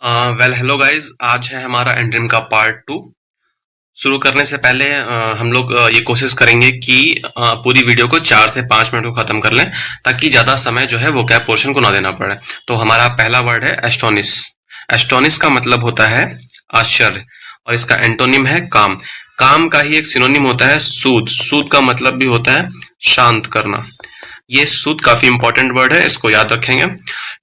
Well hello guys, आज है हमारा एंड्रीम का पार्ट 2। शुरू करने से पहले हम लोग ये कोशिश करेंगे कि पूरी वीडियो को 4 से 5 मिनट को खत्म कर लें, ताकि ज्यादा समय जो है वो कैप पोर्शन को ना देना पड़े। तो हमारा पहला वर्ड है एस्टोनिश। एस्टोनिश का मतलब होता है आश्चर्य, और इसका एंटोनिम है काम। काम का ही एक सिनोनिम होता है सूद। सूद का मतलब भी होता है शांत करना। ये सूद काफी इंपॉर्टेंट वर्ड है, इसको याद रखेंगे।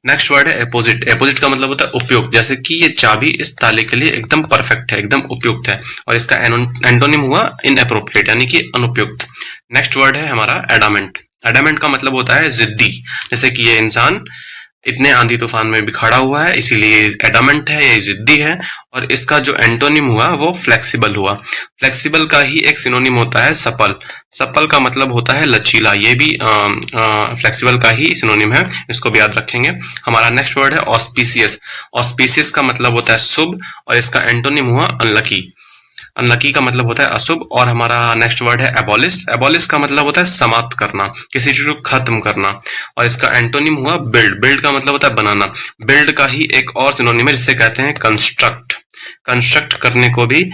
नेक्स्ट वर्ड है एपोजिट। एपोजिट का मतलब होता है उपयुक्त, जैसे कि ये चाबी इस ताले के लिए एकदम परफेक्ट है, एकदम उपयुक्त है। और इसका एंटोनिम हुआ इनअप्रोप्रिएट, यानी कि अनुपयुक्त। नेक्स्ट वर्ड है हमारा एडामेंट। एडामेंट का मतलब होता है जिद्दी, जैसे कि ये इंसान इतने आंधी तूफान में भी खड़ा हुआ है, इसीलिए एडामेंट है, ये जिद्दी है। और इसका जो एंटोनिम हुआ वो फ्लेक्सिबल हुआ। फ्लेक्सिबल का ही एक सिनोनिम होता है सपल। सपल का मतलब होता है लचीला, ये भी फ्लेक्सिबल का ही सिनोनिम है, इसको भी याद रखेंगे। हमारा नेक्स्ट वर्ड है ऑस्पिशियस। ऑस्पिशियस का मतलब होता है शुभ, और इसका एंटोनिम हुआ अनलकी। अनलकी का मतलब होता है अशुभ। और हमारा नेक्स्ट वर्ड है एबॉलिश। एबॉलिश का मतलब होता है समाप्त करना, किसी चीज को खत्म करना। और इसका एंटोनिम हुआ बिल्ड। बिल्ड का मतलब होता है बनाना। बिल्ड का ही एक और सिनोनिम है, जिसे कहते हैं कंस्ट्रक्ट। कंस्ट्रक्ट करने को भी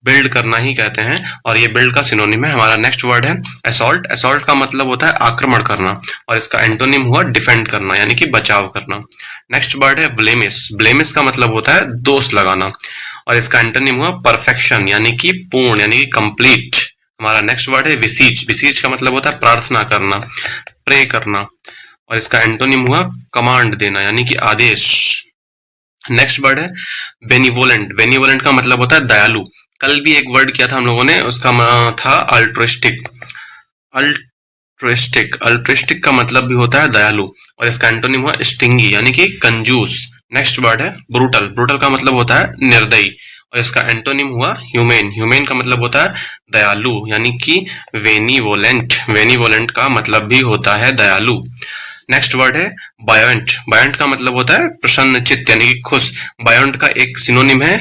बिल्ड करना ही कहते हैं, और ये बिल्ड का सिनोनिम है। हमारा नेक्स्ट वर्ड है असॉल्ट। असॉल्ट का मतलब होता है आक्रमण करना, और इसका एंटोनिम हुआ डिफेंड करना, यानी कि बचाव करना। नेक्स्ट वर्ड है ब्लेमिश। ब्लेमिश का मतलब होता है दोष लगाना, और इसका एंटोनिम हुआ परफेक्शन, यानी कि पूर्ण, यानी कि कंप्लीट। हमारा नेक्स्ट वर्ड है विसीच। विसीच का मतलब होता है प्रार्थना करना, प्रे करना, और इसका एंटोनिम हुआ कमांड देना, यानी कि आदेश। नेक्स्ट वर्ड है बेनिवोलेंट। बेनिवोलेंट का मतलब होता है दयालु। कल भी एक वर्ड किया था हम लोगों ने, उसका था अल्ट्रिस्टिक। अल्ट्रिस्टिक, अल्ट्रिस्टिक का मतलब भी होता है दयालु, और इसका एंटोनिम हुआ स्टिंगी, यानी कि कंजूस। नेक्स्ट वर्ड है ब्रूटल। ब्रूटल का मतलब होता है निर्दयी, और इसका एंटोनिम हुआ ह्यूमेन। ह्यूमेन का मतलब होता है दयालु, यानी कि वेनिवोलेंट। वेनिवोलेंट का मतलब भी होता है दयालु। नेक्स्ट वर्ड है बायोंट। बायोंट का मतलब होता है प्रसन्न चित्त, यानी कि खुश। बायोंट का एक सिनोनिम है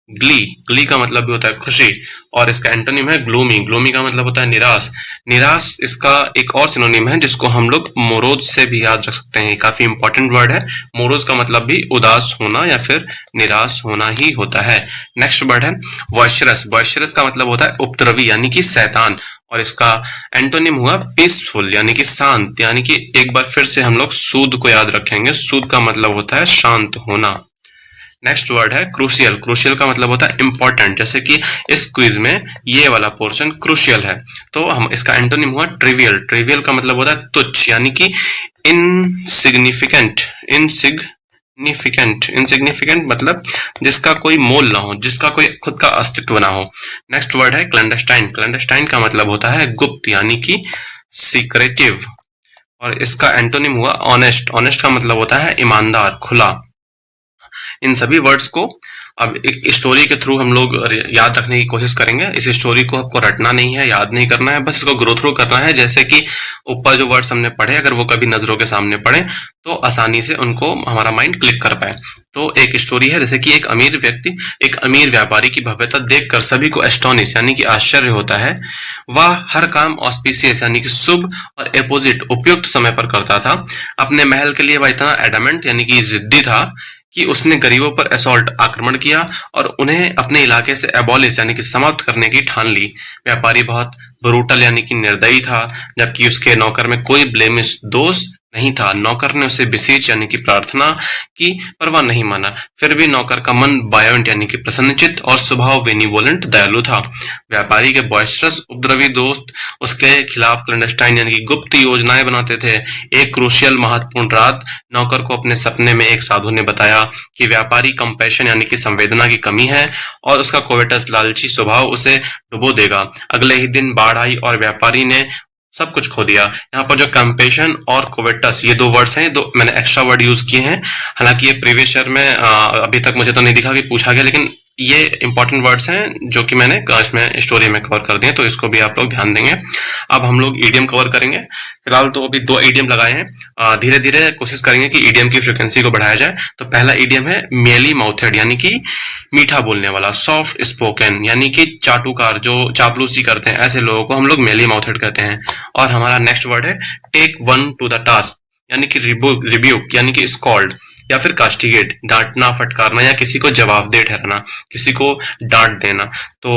ग्ली। ग्ली का मतलब भी होता है खुशी, और इसका एंटोनिम है ग्लूमी। ग्लूमी का मतलब होता है निराश। निराश इसका एक और सिनोनिम है, जिसको हम लोग मोरोज से भी याद रख सकते हैं। काफी इंपॉर्टेंट वर्ड है। मोरोज का मतलब भी उदास होना या फिर निराश होना ही होता है। नेक्स्ट वर्ड है बॉइस्चरस। बॉइस्चरस का मतलब होता है उपद्रवी, यानी कि शैतान, और इसका एंटोनिम हुआ पीसफुल, यानी कि शांत। यानी कि एक बार फिर से हम लोग सूद को याद रखेंगे। सूद का मतलब होता है शांत होना। नेक्स्ट वर्ड है क्रूशियल। क्रूशियल का मतलब होता है इंपॉर्टेंट, जैसे कि इस क्विज में ये वाला पोर्शन क्रूशियल है। तो हम इसका एंटोनिम हुआ ट्रिवियल। ट्रिवियल का मतलब होता है तुच्छ, यानी कि इनसिग्निफिकेंट। इनसिग्निफिकेंट, इनसिग्निफिकेंट मतलब जिसका कोई मोल ना हो, जिसका कोई खुद का अस्तित्व ना हो। नेक्स्ट वर्ड है क्लैंडस्टाइन। क्लैंडस्टाइन का मतलब होता है गुप्त, यानी कि सीक्रेटिव, और इसका एंटोनिम हुआ ऑनेस्ट। ऑनेस्ट का मतलब होता है ईमानदार, खुला। इन सभी वर्ड्स को अब एक स्टोरी के थ्रू हम लोग याद रखने की कोशिश करेंगे। इस स्टोरी को आपको रटना नहीं है, याद नहीं करना है, बस इसको ग्रो थ्रू करना है। जैसे कि ऊपर जो वर्ड्स हमने पढ़े, अगर वो कभी नजरों के सामने पड़े तो आसानी से उनको हमारा माइंड क्लिक कर पाए। तो एक स्टोरी है, जैसे कि एक अमीर व्यक्ति एक अमीर व्यापारी की भव्यता देखकर सभी को एस्टोनिश, यानी कि आश्चर्य होता है। वह हर काम ऑस्पिशियस, यानी कि शुभ, और एपोजिट, उपयुक्त समय पर करता था। अपने महल के लिए वह इतना एडामेंट, यानी कि जिद्दी था कि उसने गरीबों पर असॉल्ट, आक्रमण किया, और उन्हें अपने इलाके से एबॉलिश, यानी कि समाप्त करने की ठान ली। व्यापारी बहुत ब्रूटल, यानी कि निर्दयी था, जबकि उसके नौकर में कोई ब्लेमिश, दोष नहीं था। नौकर ने उसे बेसीच, यानी कि प्रार्थना की, पर वह नहीं माना। फिर भी नौकर का मन बायोंट, यानी कि प्रसन्नचित्त, और स्वभाव वेनिवोलेंट, दयालु था। व्यापारी के बॉयस्टरस उपद्रवी दोस्त उसके खिलाफ क्लैंडस्टाइन, यानी कि गुप्त योजनाएं बनाते थे। एक क्रूशियल महत्वपूर्ण रात नौकर को अपने सपने में एक साधु ने बताया कि व्यापारी कंपैशन, यानी कि संवेदना की कमी है, और उसका कोवेटस, लालची स्वभाव उसे डुबो देगा। अगले ही दिन बाढ़ आई और व्यापारी ने सब कुछ खो दिया। यहाँ पर जो कंपेशन और कोवेटस, ये दो वर्ड्स हैं, दो मैंने एक्स्ट्रा वर्ड यूज किए हैं। हालांकि ये प्रीवियस ईयर में अभी तक मुझे तो नहीं दिखा कि पूछा गया, लेकिन ये इंपॉर्टेंट वर्ड्स हैं जो कि मैंने इसमें स्टोरी में कवर कर दिए, तो इसको भी आप लोग ध्यान देंगे। अब हम लोग ईडियम कवर करेंगे। फिलहाल तो अभी 2 ईडियम लगाए हैं, धीरे धीरे कोशिश करेंगे कि ईडियम की फ्रिक्वेंसी को बढ़ाया जाए। तो पहला ईडियम है मेली माउथेड, यानी कि मीठा बोलने वाला। सॉफ्ट स्पोकन, यानी कि चाटुकार, जो चापलूसी करते हैं, ऐसे लोगों को हम लोग मेली माउथेड कहते हैं। और हमारा नेक्स्ट वर्ड है take one to the task, यानी कि रिब्यूक, यानी कि स्कॉल्ड। या फिर कास्टिगेट, डांटना, फटकारना या किसी को जवाबदेह ठहराना, किसी को डांट देना। तो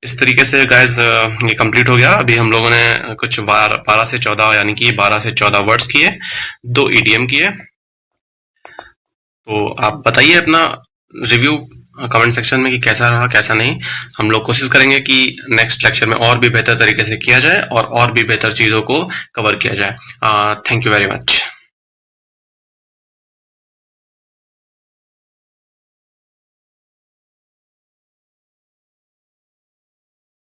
इस तरीके से गाइज ये कंप्लीट हो गया। अभी हम लोगों ने कुछ 12 से 14 यानी कि 12 से 14 वर्ड्स किए, 2 ईडीएम किए। तो आप बताइए अपना रिव्यू कमेंट सेक्शन में कि कैसा रहा कैसा नहीं। हम लोग कोशिश करेंगे कि नेक्स्ट लेक्चर में और भी बेहतर तरीके से किया जाए और भी बेहतर चीज़ों को कवर किया जाए। Thank you very much.